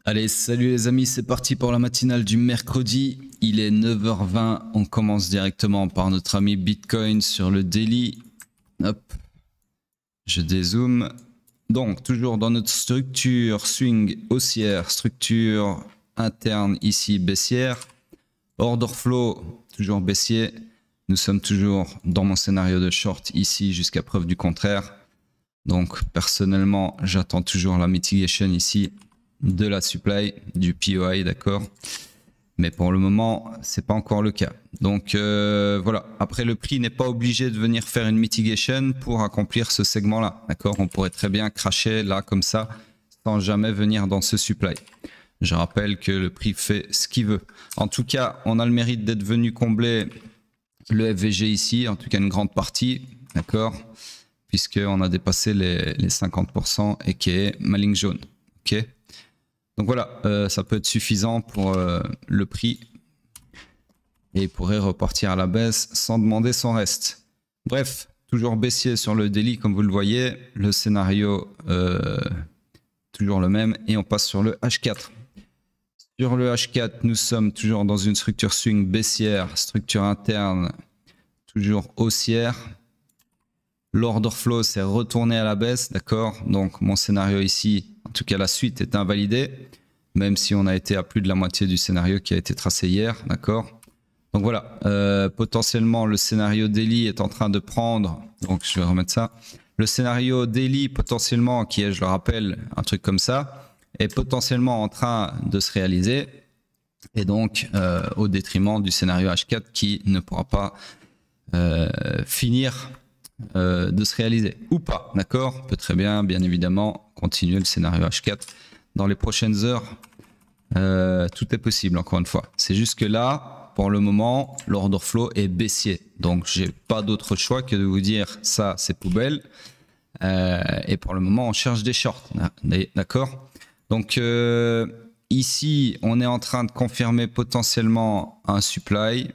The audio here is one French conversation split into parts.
Allez, salut les amis, c'est parti pour la matinale du mercredi. Il est 9h20, on commence directement par notre ami Bitcoin sur le daily. Hop, je dézoome. Donc, toujours dans notre structure swing haussière, structure interne ici baissière. Order flow, toujours baissier. Nous sommes toujours dans mon scénario de short ici jusqu'à preuve du contraire. Donc, personnellement, j'attends toujours la mitigation ici de la supply, du POI, d'accord. Mais pour le moment, c'est pas encore le cas. Donc voilà. Après, le prix n'est pas obligé de venir faire une mitigation pour accomplir ce segment-là, d'accord. On pourrait très bien cracher là comme ça, sans jamais venir dans ce supply. Je rappelle que le prix fait ce qu'il veut. En tout cas, on a le mérite d'être venu combler le FVG ici, en tout cas une grande partie, d'accord, puisqu'on a dépassé les 50% et qui est ma ligne jaune, ok. Donc voilà, ça peut être suffisant pour le prix et il pourrait repartir à la baisse sans demander son reste. Bref, toujours baissier sur le daily comme vous le voyez, le scénario toujours le même et on passe sur le H4. Sur le H4, nous sommes toujours dans une structure swing baissière, structure interne toujours haussière. L'order flow s'est retourné à la baisse, d'accord. Donc mon scénario ici, en tout cas la suite est invalidée, même si on a été à plus de la moitié du scénario qui a été tracé hier, d'accord. Donc voilà, potentiellement le scénario daily est en train de prendre, donc je vais remettre ça. Le scénario daily potentiellement, qui est, je le rappelle, un truc comme ça, est potentiellement en train de se réaliser, et donc au détriment du scénario H4 qui ne pourra pas finir de se réaliser ou pas, d'accord. Peut très bien évidemment continuer le scénario H4 dans les prochaines heures. Tout est possible, encore une fois. C'est juste que là, pour le moment, l'order flow est baissier, donc j'ai pas d'autre choix que de vous dire ça c'est poubelle, et pour le moment on cherche des shorts, d'accord. Donc ici on est en train de confirmer potentiellement un supply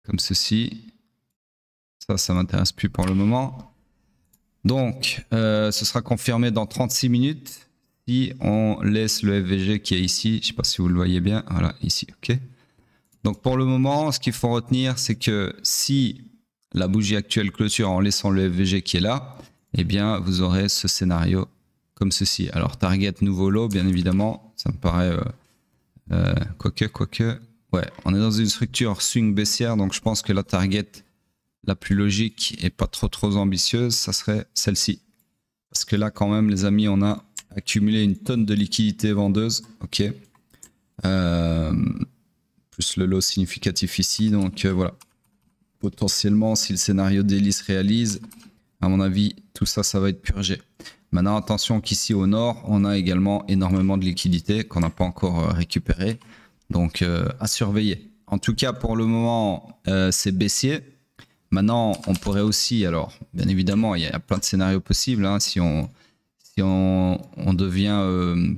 comme ceci. Ça m'intéresse plus pour le moment. Donc, ce sera confirmé dans 36 minutes si on laisse le FVG qui est ici. Je ne sais pas si vous le voyez bien. Voilà, ici, ok. Donc, pour le moment, ce qu'il faut retenir, c'est que si la bougie actuelle clôture en laissant le FVG qui est là, eh bien, vous aurez ce scénario comme ceci. Alors, target nouveau lot, bien évidemment, ça me paraît... quoique... Ouais, on est dans une structure swing baissière, donc je pense que la target... la plus logique et pas trop ambitieuse, ça serait celle-ci. Parce que là, quand même, les amis, on a accumulé une tonne de liquidités vendeuses. Ok. Plus le lot significatif ici. Donc voilà. Potentiellement, si le scénario daily se réalise, à mon avis, tout ça, ça va être purgé. Maintenant, attention qu'ici au nord, on a également énormément de liquidités qu'on n'a pas encore récupérées. Donc à surveiller. En tout cas, pour le moment, c'est baissier. Maintenant, on pourrait aussi, alors bien évidemment, il y a plein de scénarios possibles, hein, si on devient,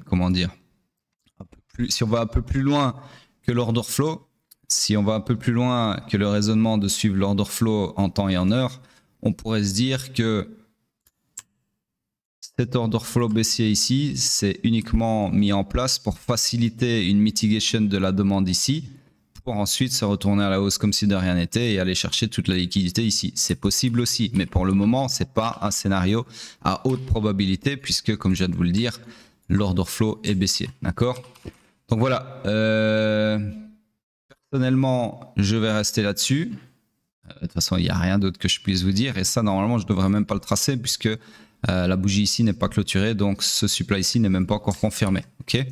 comment dire, si on va un peu plus loin que l'order flow, si on va un peu plus loin que le raisonnement de suivre l'order flow en temps et en heure, on pourrait se dire que cet order flow baissier ici, c'est uniquement mis en place pour faciliter une mitigation de la demande ici, pour ensuite se retourner à la hausse comme si de rien n'était et aller chercher toute la liquidité ici. C'est possible aussi, mais pour le moment, c'est pas un scénario à haute probabilité puisque, comme je viens de vous le dire, l'order flow est baissier, d'accord. Donc voilà, personnellement, je vais rester là-dessus. De toute façon, il n'y a rien d'autre que je puisse vous dire et ça, normalement, je ne devrais même pas le tracer puisque la bougie ici n'est pas clôturée, donc ce supply ici n'est même pas encore confirmé, ok.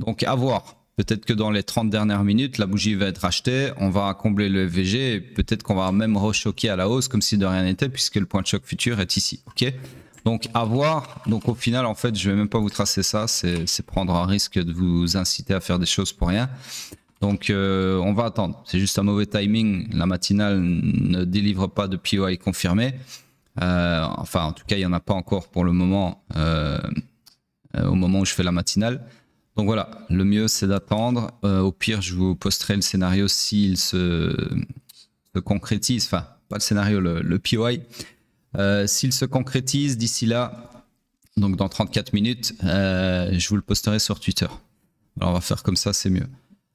Donc à voir. Peut-être que dans les 30 dernières minutes, la bougie va être rachetée, on va combler le FVG et peut-être qu'on va même rechoquer à la hausse comme si de rien n'était puisque le point de choc futur est ici. Ok. Donc à voir. Donc au final, en fait, je vais même pas vous tracer ça. C'est prendre un risque de vous inciter à faire des choses pour rien. Donc on va attendre. C'est juste un mauvais timing. La matinale ne délivre pas de POI confirmé. Enfin, en tout cas, il n'y en a pas encore pour le moment au moment où je fais la matinale. Donc voilà, le mieux c'est d'attendre. Au pire, je vous posterai le scénario s'il se concrétise. Enfin, pas le scénario, le POI. S'il se concrétise d'ici là, Donc dans 34 minutes, je vous le posterai sur Twitter. Alors on va faire comme ça, c'est mieux.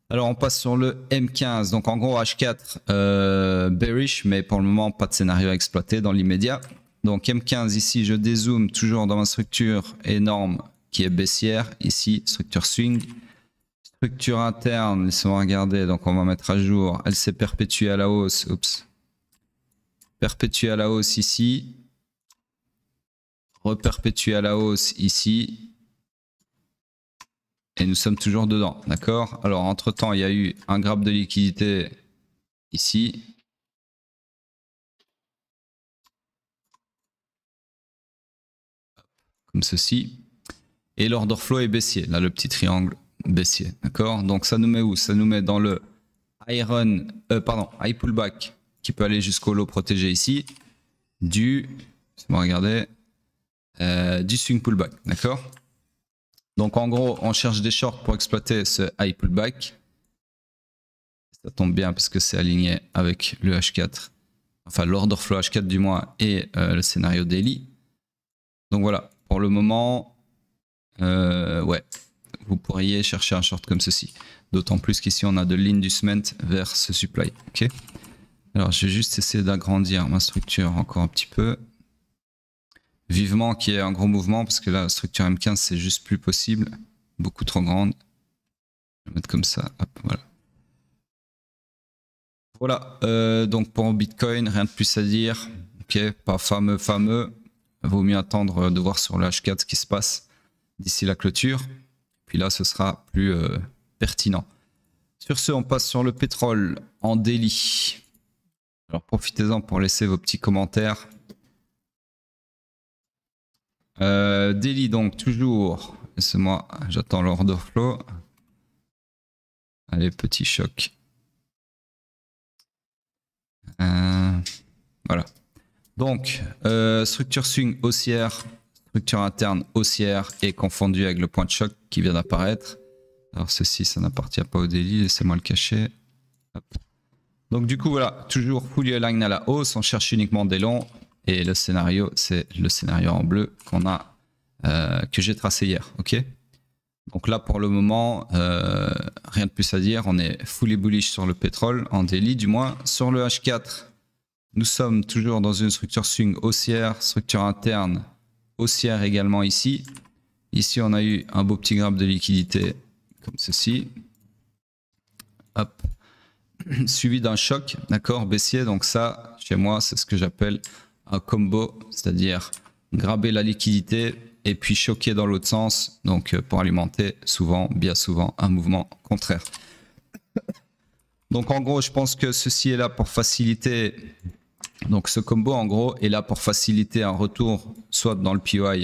Alors on passe sur le M15. Donc en gros H4 bearish, mais pour le moment pas de scénario à exploiter dans l'immédiat. Donc M15 ici, je dézoome toujours dans ma structure énorme qui est baissière. Ici, structure swing. Structure interne, laissez-moi regarder. Donc on va mettre à jour. Elle s'est perpétuée à la hausse. Oups. Perpétuée à la hausse ici. Reperpétuée à la hausse ici. Et nous sommes toujours dedans. D'accord? Alors entre temps, il y a eu un grab de liquidité ici. Comme ceci. Et l'order flow est baissier. Là, le petit triangle baissier. D'accord? Donc ça nous met où? Ça nous met dans le high pullback qui peut aller jusqu'au low protégé ici. Regardez. Du swing pullback. D'accord? Donc en gros, on cherche des shorts pour exploiter ce high pullback. Ça tombe bien parce que c'est aligné avec le H4. Enfin, l'order flow H4 du moins et le scénario daily. Donc voilà, pour le moment, ouais, vous pourriez chercher un short comme ceci. D'autant plus qu'ici, on a de l'inducement vers ce supply. Ok. Alors, je vais juste essayer d'agrandir ma structure encore un petit peu. Vivement qu'il y ait un gros mouvement parce que là, la structure M15, c'est juste plus possible. Beaucoup trop grande. Je vais mettre comme ça. Hop, voilà. Voilà, donc pour Bitcoin, rien de plus à dire. Ok, pas fameux. Vaut mieux attendre de voir sur le H4 ce qui se passe d'ici la clôture. Puis là, ce sera plus pertinent. Sur ce, on passe sur le pétrole en daily. Alors profitez-en pour laisser vos petits commentaires. Daily donc toujours. Laissez-moi, j'attends l'order flow. Allez, petit choc. Voilà. Donc, structure swing haussière, structure interne haussière et confondue avec le point de choc qui vient d'apparaître. Alors ceci, ça n'appartient pas au daily, laissez-moi le cacher. Hop. Donc du coup, voilà, toujours fully aligned à la hausse, on cherche uniquement des longs. Et le scénario, c'est le scénario en bleu qu'on a, que j'ai tracé hier. Ok. Donc là, pour le moment, rien de plus à dire. On est fully bullish sur le pétrole, en daily du moins. Sur le H4, nous sommes toujours dans une structure swing haussière, structure interne haussière également ici. Ici, on a eu un beau petit grab de liquidité comme ceci. Hop. Suivi d'un choc, d'accord, baissier. Donc ça, chez moi, c'est ce que j'appelle un combo, c'est-à-dire grabber la liquidité et puis choquer dans l'autre sens, donc pour alimenter souvent, bien souvent, un mouvement contraire. Donc en gros, je pense que ceci est là pour faciliter, donc ce combo en gros est là pour faciliter un retour, soit dans le POI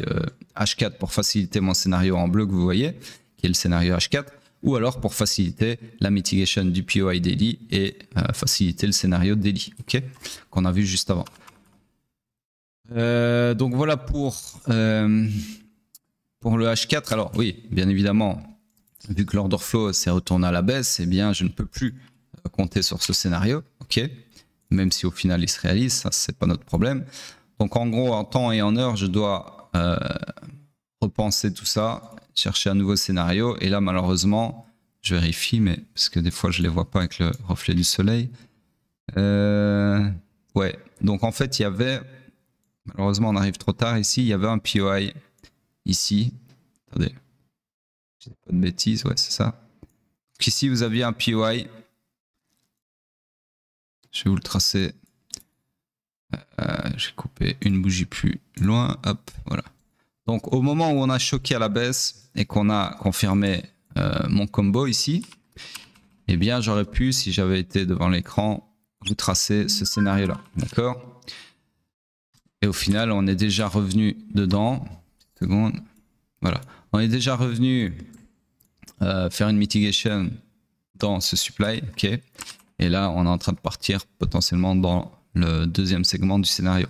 H4 pour faciliter mon scénario en bleu que vous voyez, qui est le scénario H4, ou alors pour faciliter la mitigation du POI daily et faciliter le scénario daily, ok, qu'on a vu juste avant. Donc voilà pour le H4. Alors oui, bien évidemment, vu que l'order flow s'est retourné à la baisse, eh bien je ne peux plus compter sur ce scénario, ok, même si au final il se réalise, ça c'est pas notre problème. Donc en gros, en temps et en heure, je dois repenser tout ça, chercher un nouveau scénario. Et là, malheureusement, je vérifie, mais parce que des fois je les vois pas avec le reflet du soleil. Ouais, donc en fait, il y avait, malheureusement, on arrive trop tard ici. Il y avait un POI ici. Attendez, je dis pas de bêtises, ouais, c'est ça. Donc ici, vous aviez un POI. Je vais vous le tracer. J'ai coupé une bougie plus loin. Hop, voilà. Donc au moment où on a choqué à la baisse et qu'on a confirmé mon combo ici, eh bien j'aurais pu, si j'avais été devant l'écran, vous tracer ce scénario-là. D'accord? Et au final, on est déjà revenu dedans. Une seconde. Voilà. On est déjà revenu faire une mitigation dans ce supply. Ok. Et là, on est en train de partir potentiellement dans le deuxième segment du scénario.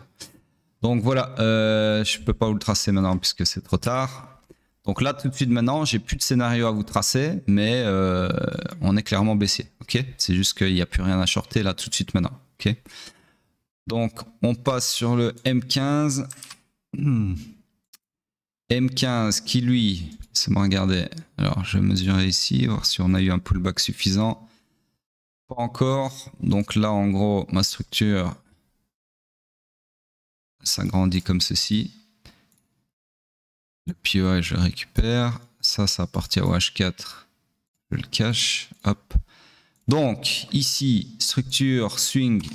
Donc voilà, je ne peux pas vous le tracer maintenant puisque c'est trop tard. Donc là, tout de suite maintenant, j'ai plus de scénario à vous tracer, mais on est clairement baissier. Ok, c'est juste qu'il n'y a plus rien à shorter là tout de suite maintenant. Ok. Donc on passe sur le M15. M15 qui lui, laissez-moi regarder. Alors je vais mesurer ici, voir si on a eu un pullback suffisant. Pas encore. Donc là en gros ma structure s'agrandit comme ceci. Le POI je le récupère. Ça appartient au H4. Je le cache. Hop. Donc ici structure swing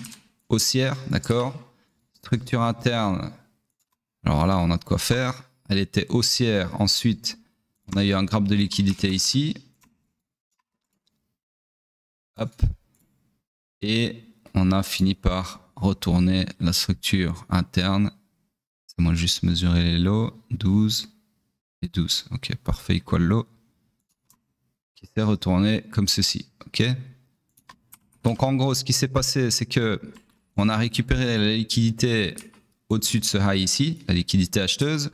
haussière, d'accord. Structure interne. Alors là on a de quoi faire. Elle était haussière. Ensuite, on a eu un grab de liquidité ici. Hop. Et on a fini par retourner la structure interne. C'est moi juste mesurer les lots. 12 et 12. Ok, parfait, equal low. Qui s'est retourné comme ceci. Ok. Donc en gros, ce qui s'est passé, c'est que on a récupéré la liquidité au-dessus de ce high ici, la liquidité acheteuse.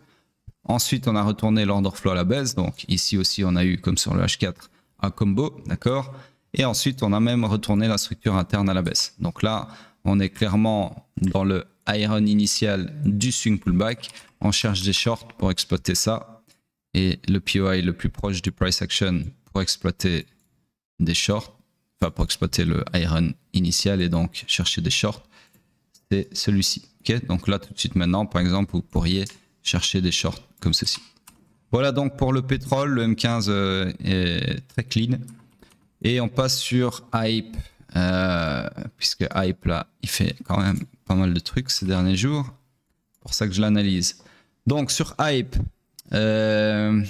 Ensuite, on a retourné l'order flow à la baisse. Donc ici aussi, on a eu, comme sur le H4, un combo, d'accord. Et ensuite, on a même retourné la structure interne à la baisse. Donc là, on est clairement dans le iron initial du swing pullback. On cherche des shorts pour exploiter ça. Et le POI le plus proche du price action pour exploiter des shorts, enfin pour exploiter le iron initial et donc chercher des shorts, c'est celui-ci. Okay, donc là, tout de suite maintenant, par exemple, vous pourriez chercher des shorts comme ceci. Voilà donc pour le pétrole, le M15 est très clean. Et on passe sur Hype, puisque Hype là, il fait quand même pas mal de trucs ces derniers jours. C'est pour ça que je l'analyse. Donc sur Hype, on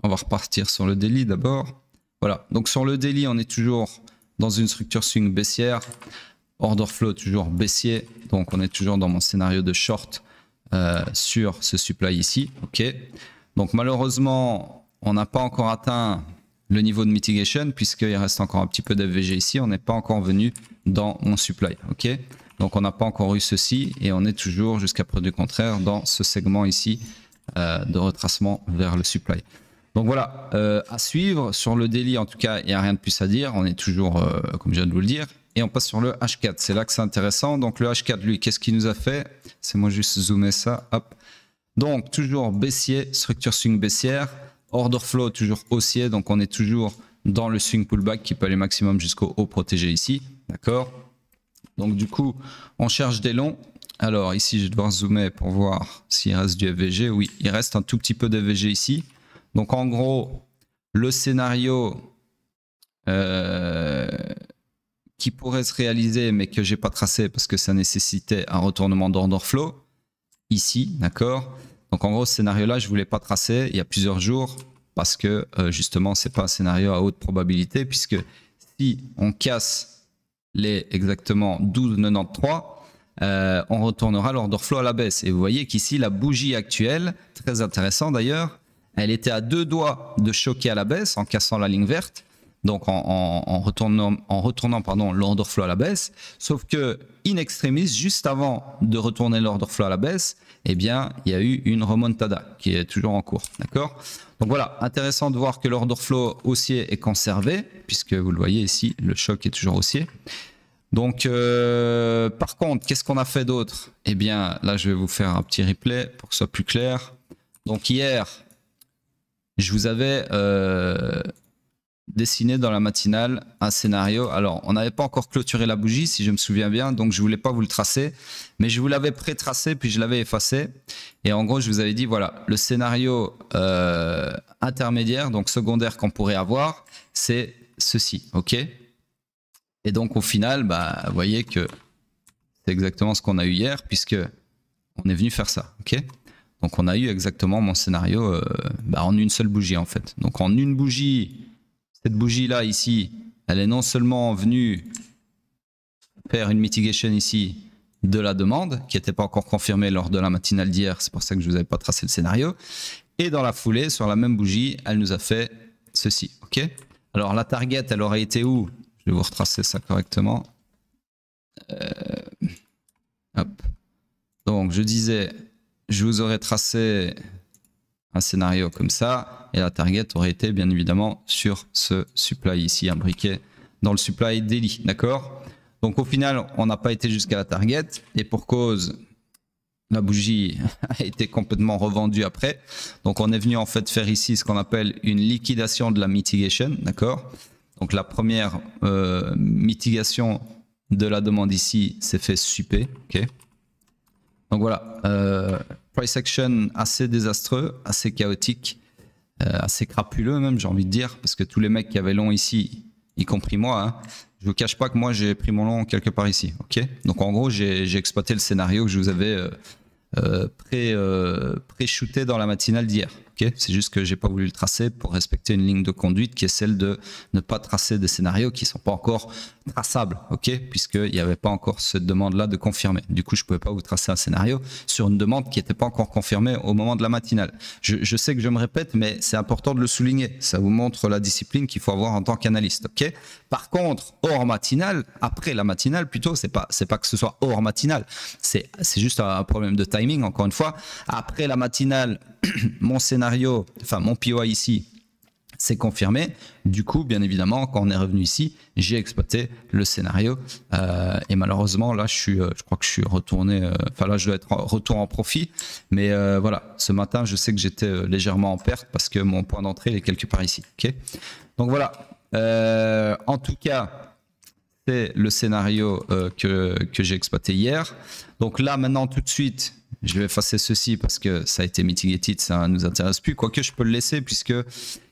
va repartir sur le daily d'abord. Voilà, donc sur le daily, on est toujours dans une structure swing baissière. Order flow toujours baissier, donc on est toujours dans mon scénario de short sur ce supply ici. Ok. Donc malheureusement, on n'a pas encore atteint le niveau de mitigation puisqu'il reste encore un petit peu d'FVG ici. On n'est pas encore venu dans mon supply. Ok. Donc on n'a pas encore eu ceci et on est toujours jusqu'à preuve du contraire dans ce segment ici de retracement vers le supply. Donc voilà, à suivre sur le daily en tout cas, il n'y a rien de plus à dire. On est toujours, comme je viens de vous le dire. Et on passe sur le H4, c'est là que c'est intéressant. Donc le H4, lui, qu'est-ce qu'il nous a fait? C'est moi juste zoomer ça, hop. Donc toujours baissier, structure swing baissière, order flow toujours haussier, donc on est toujours dans le swing pullback qui peut aller maximum jusqu'au haut protégé ici, d'accord. Donc du coup, on cherche des longs. Alors ici, je vais devoir zoomer pour voir s'il reste du FVG. Oui, il reste un tout petit peu de FVG ici. Donc en gros, le scénario qui pourrait se réaliser, mais que j'ai pas tracé parce que ça nécessitait un retournement d'order flow, ici, d'accord. Donc en gros, ce scénario-là, je voulais pas tracer il y a plusieurs jours parce que justement, c'est pas un scénario à haute probabilité puisque si on casse les exactement 12,93, on retournera l'order flow à la baisse. Et vous voyez qu'ici, la bougie actuelle, très intéressant d'ailleurs, elle était à 2 doigts de choquer à la baisse en cassant la ligne verte. Donc en retournant pardon, l'order flow à la baisse, sauf que in extremis, juste avant de retourner l'order flow à la baisse, eh bien, il y a eu une remontada qui est toujours en cours, d'accord. Donc voilà, intéressant de voir que l'order flow haussier est conservé, puisque vous le voyez ici, le choc est toujours haussier. Donc par contre, qu'est-ce qu'on a fait d'autre? Eh bien, là, je vais vous faire un petit replay pour que ce soit plus clair. Donc hier, je vous avais dessiné dans la matinale un scénario. Alors, on n'avait pas encore clôturé la bougie, si je me souviens bien, donc je voulais pas vous le tracer, mais je vous l'avais pré-tracé, puis je l'avais effacé. Et en gros, je vous avais dit, voilà, le scénario intermédiaire, donc secondaire qu'on pourrait avoir, c'est ceci, ok? Et donc, au final, bah, vous voyez que c'est exactement ce qu'on a eu hier, puisque on est venu faire ça, ok? Donc, on a eu exactement mon scénario en une seule bougie, en fait. Donc, en une bougie, cette bougie-là, ici, elle est non seulement venue faire une mitigation ici de la demande, qui n'était pas encore confirmée lors de la matinale d'hier, c'est pour ça que je ne vous avais pas tracé le scénario. Et dans la foulée, sur la même bougie, elle nous a fait ceci, ok? Alors, la target, elle aurait été où? Je vais vous retracer ça correctement. Hop. Donc, je disais, je vous aurais tracé un scénario comme ça, et la target aurait été bien évidemment sur ce supply ici, imbriqué dans le supply daily, d'accord? Donc au final, on n'a pas été jusqu'à la target, et pour cause, la bougie a été complètement revendue après. Donc on est venu en fait faire ici ce qu'on appelle une liquidation de la mitigation, d'accord? Donc la première mitigation de la demande ici s'est fait super, ok? Donc voilà, price action assez désastreux, assez chaotique, assez crapuleux même, j'ai envie de dire, parce que tous les mecs qui avaient long ici, y compris moi, hein, je vous cache pas que moi j'ai pris mon long quelque part ici, ok? Donc en gros j'ai exploité le scénario que je vous avais pré-shooté dans la matinale d'hier. Okay, c'est juste que j'ai pas voulu le tracer pour respecter une ligne de conduite qui est celle de ne pas tracer des scénarios qui sont pas encore traçables, ok, puisqu'il n'y avait pas encore cette demande-là de confirmer. Du coup, je pouvais pas vous tracer un scénario sur une demande qui n'était pas encore confirmée au moment de la matinale. Je sais que je me répète, mais c'est important de le souligner. Ça vous montre la discipline qu'il faut avoir en tant qu'analyste, ok. Par contre, hors matinale, après la matinale, plutôt, c'est pas que ce soit hors matinale, c'est juste un problème de timing. Encore une fois, après la matinale, mon scénario, enfin mon POI ici, c'est confirmé. Du coup, bien évidemment, quand on est revenu ici, j'ai exploité le scénario. Et malheureusement, là, je crois que je suis retourné. Enfin, là, je dois être en retour en profit. Mais voilà, ce matin, je sais que j'étais légèrement en perte parce que mon point d'entrée est quelque part ici. Okay, donc voilà. En tout cas, c'est le scénario que j'ai exploité hier. Donc là, maintenant, tout de suite, je vais effacer ceci parce que ça a été mitigated, ça ne nous intéresse plus. Quoique je peux le laisser puisque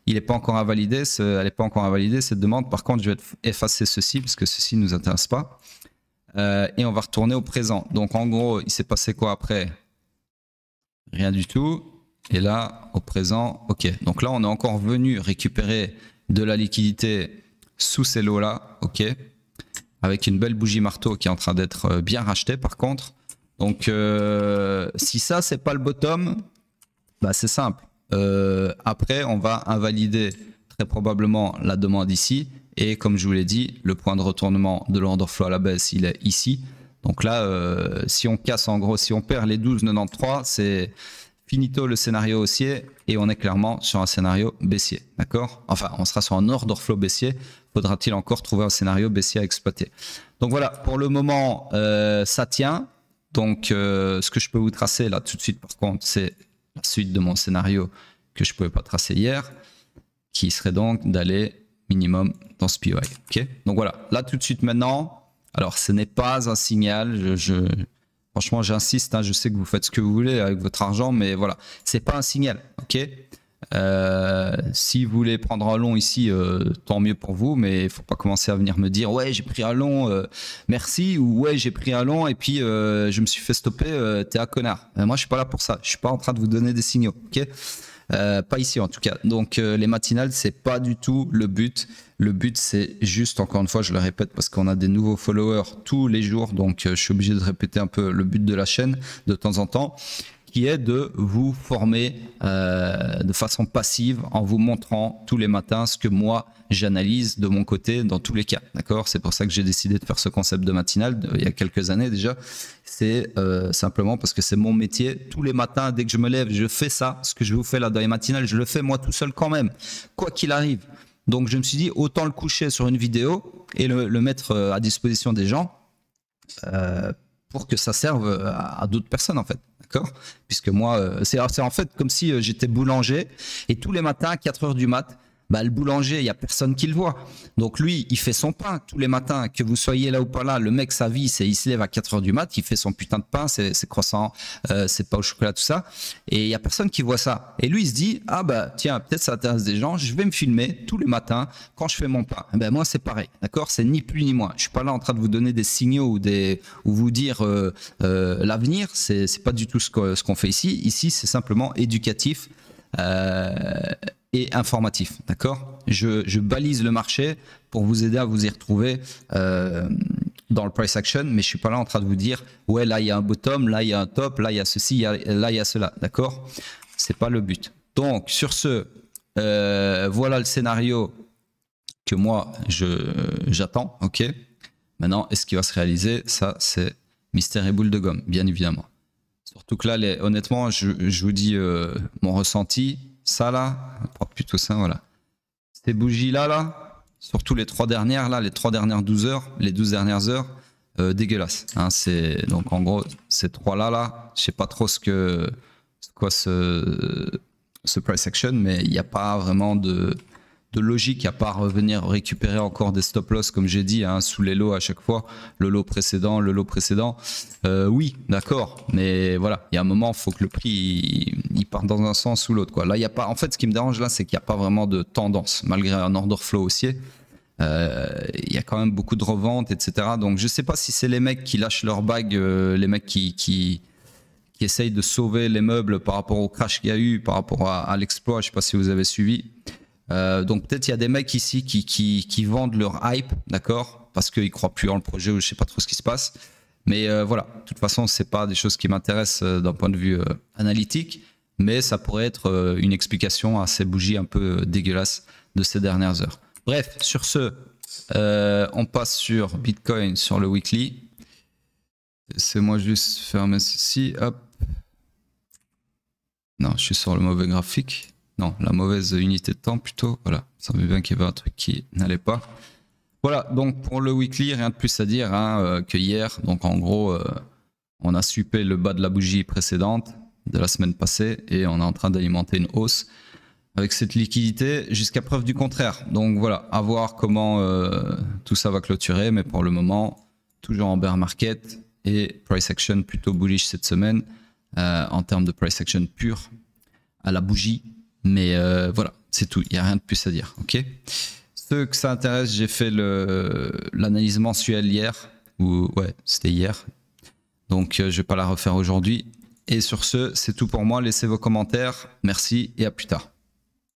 il n'est pas encore invalidé, elle n'est pas encore invalidée cette demande. Par contre, je vais effacer ceci parce que ceci ne nous intéresse pas. Et on va retourner au présent. Donc en gros, il s'est passé quoi après? Rien du tout. Et là, au présent, ok. Donc là, on est encore venu récupérer de la liquidité sous ces lots-là, ok. Avec une belle bougie marteau qui est en train d'être bien rachetée par contre. Donc si ça c'est pas le bottom, bah c'est simple. Après on va invalider très probablement la demande ici et comme je vous l'ai dit, le point de retournement de l'order flow à la baisse il est ici. Donc là si on casse en gros, si on perd les 12,93, c'est finito le scénario haussier et on est clairement sur un scénario baissier, d'accord? Enfin on sera sur un order flow baissier. Faudra-t-il encore trouver un scénario baissier à exploiter? Donc voilà, pour le moment ça tient. Donc, ce que je peux vous tracer là tout de suite, par contre, c'est la suite de mon scénario que je ne pouvais pas tracer hier, qui serait donc d'aller minimum dans ce POI. Okay, donc voilà, là tout de suite maintenant, alors ce n'est pas un signal, franchement j'insiste, hein, je sais que vous faites ce que vous voulez avec votre argent, mais voilà, c'est pas un signal. Ok. Si vous voulez prendre un long ici, tant mieux pour vous, mais il faut pas commencer à venir me dire ouais j'ai pris un long, merci, ou ouais j'ai pris un long et puis je me suis fait stopper, t'es un connard. Moi je suis pas là pour ça, je suis pas en train de vous donner des signaux, ok, pas ici en tout cas. Donc les matinales c'est pas du tout le but. Le but c'est juste, encore une fois je le répète parce qu'on a des nouveaux followers tous les jours, donc je suis obligé de répéter un peu le but de la chaîne de temps en temps, qui est de vous former de façon passive en vous montrant tous les matins ce que moi j'analyse de mon côté dans tous les cas, d'accord? C'est pour ça que j'ai décidé de faire ce concept de matinale il y a quelques années déjà. C'est simplement parce que c'est mon métier. Tous les matins, dès que je me lève, je fais ça. Ce que je vous fais là dans les matinales, je le fais moi tout seul quand même, quoi qu'il arrive. Donc je me suis dit, autant le coucher sur une vidéo et le mettre à disposition des gens pour que ça serve à d'autres personnes en fait. D'accord? Puisque moi, c'est en fait comme si j'étais boulanger et tous les matins à 4 heures du mat, bah, le boulanger, il n'y a personne qui le voit. Donc lui, il fait son pain tous les matins, que vous soyez là ou pas là. Le mec, sa vie, c'est il se lève à 4 heures du mat, il fait son putain de pain, ses croissants, ses pains au chocolat, tout ça. Et il n'y a personne qui voit ça. Et lui, il se dit, ah bah tiens, peut-être ça intéresse des gens, je vais me filmer tous les matins quand je fais mon pain. Et ben moi, c'est pareil, d'accord? C'est ni plus ni moins. Je suis pas là en train de vous donner des signaux ou vous dire l'avenir. C'est pas du tout ce qu'on fait ici. Ici, c'est simplement éducatif. Et informatif, d'accord? Je balise le marché pour vous aider à vous y retrouver dans le price action, mais je suis pas là en train de vous dire ouais là il y a un bottom, là il y a un top, là il y a ceci, là il y a cela, d'accord? C'est pas le but. Donc sur ce, voilà le scénario que moi j'attends, ok? Maintenant, est-ce qu'il va se réaliser? Ça c'est mystère et boule de gomme, bien évidemment. Surtout que là, honnêtement, je vous dis mon ressenti. Ça là, plutôt ça, voilà. Ces bougies là, surtout les 3 dernières, là, les 3 dernières 12 heures, les 12 dernières heures, dégueulasse. Hein. Donc en gros, ces trois-là, je sais pas trop c'est quoi ce price action, mais il n'y a pas vraiment de logique à part venir récupérer encore des stop loss comme j'ai dit, hein, sous les lots à chaque fois, le lot précédent, oui, d'accord, mais voilà, il y a un moment, il faut que le prix il parte dans un sens ou l'autre, quoi. Là, il y a pas, en fait, ce qui me dérange là, c'est qu'il n'y a pas vraiment de tendance, malgré un order flow haussier. Il y a quand même beaucoup de reventes, etc. Donc je sais pas si c'est les mecs qui lâchent leur bague, les mecs qui essayent de sauver les meubles par rapport au crash qu'il y a eu, par rapport à l'exploit, je sais pas si vous avez suivi. Donc peut-être il y a des mecs ici qui vendent leur hype, d'accord, parce qu'ils croient plus en le projet ou je sais pas trop ce qui se passe. Mais voilà, de toute façon c'est pas des choses qui m'intéressent d'un point de vue analytique, mais ça pourrait être une explication à ces bougies un peu dégueulasses de ces dernières heures. Bref, sur ce, on passe sur Bitcoin sur le weekly. Laissez-moi juste fermer ceci, hop. Non, je suis sur le mauvais graphique. Non, la mauvaise unité de temps plutôt. Voilà, ça me bien qu'il y avait un truc qui n'allait pas. Voilà, donc pour le weekly, rien de plus à dire hein, que hier. Donc en gros, on a suppé le bas de la bougie précédente de la semaine passée et on est en train d'alimenter une hausse avec cette liquidité jusqu'à preuve du contraire. Donc voilà, à voir comment tout ça va clôturer. Mais pour le moment, toujours en bear market et price action plutôt bullish cette semaine en termes de price action pure à la bougie. Mais voilà, c'est tout, il n'y a rien de plus à dire. Ok. Ceux que ça intéresse, j'ai fait l'analyse mensuelle hier. Ouais, c'était hier. Donc je ne vais pas la refaire aujourd'hui. Et sur ce, c'est tout pour moi. Laissez vos commentaires. Merci et à plus tard.